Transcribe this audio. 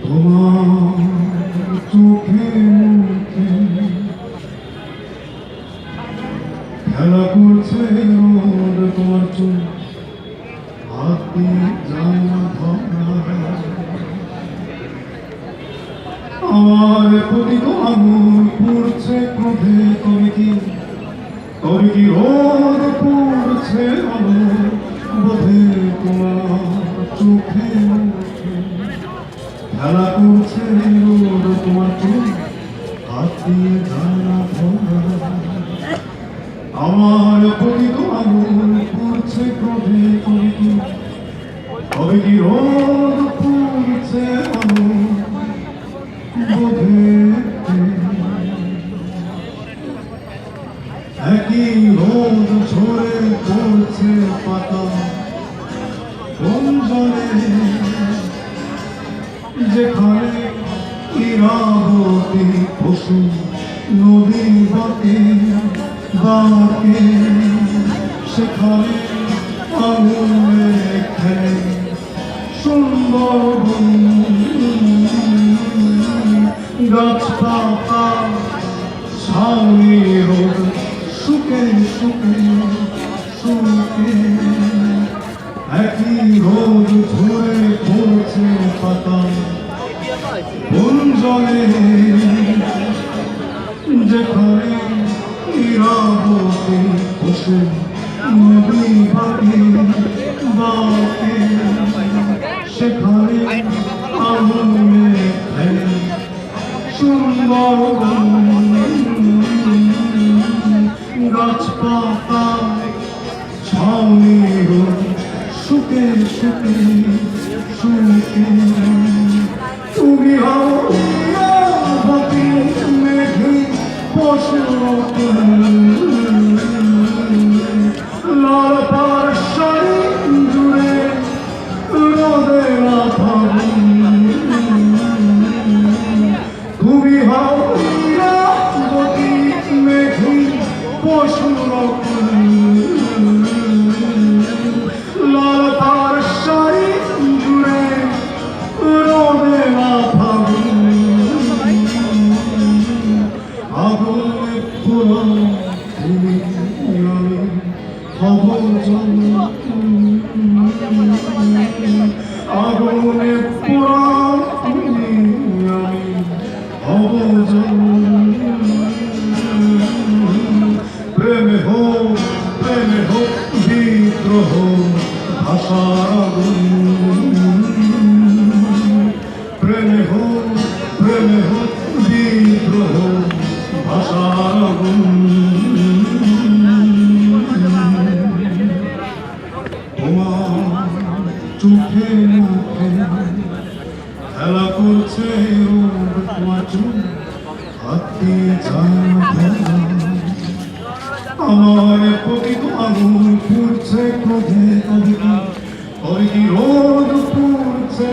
তোমার চোখে মুখে খেলা করছে রোদ, তোমার চোখ হাত দিয়ে যায় না ধরা। আমার পতিত আঙুল পড়ছে ক্রোধে, তবে কি রোদ পড়ছে আলোর বোধে। তোমার চোখে মুখে খেলা করছে রোদ, তোমার চোখ হাত দিয়ে যায় না ধরা। আমার পতিত আঙুল পড়ছে ক্রোধে, তবে কি রোদ পড়ছে আলোর বোধে। একই রোদ ঝরে পড়ছে পাতা কোন জলে, যেখানে ইরাবতী পশু নদী বাঁকে বাঁকে, সেখানে আগুনে খেলে সুন্দর গাছপাতা ছাউনি রোদ শুকে শুকে শুকে। একই রোদ ঝরে পড়ছে পাতা কোন জলে, যেখানে ইরাবতী পশু নদী বাঁকে বাঁকে, সেখানে আগুনে খেলে সুন্দর গাছপাতা ছাউনি রোদ শুকে শুকে শুকে। তুমি হও ইরাবতী মেঘে পশু লাল পাড় জুড়ে রোদে তুমি হও ইরাবতী মেঘে পশু লাল পাড় জুড়ে রোদে আগুনে পুরো তুমি আমি হব আগুনে পুরো তুমি আমি হব। প্রেমে হোক বিদ্রোহ ভাষার আগুন, প্রেমে হোক বিদ্রোহ ভাষার আগুন। তোমার চোখে মুখে খেলা করছে রোদ, তোমার চোখ হাত দিয়ে যায় না ধরা। আমার পতিত আঙুল পড়ছে ক্রোধে, তবে কি রোদ পড়ছে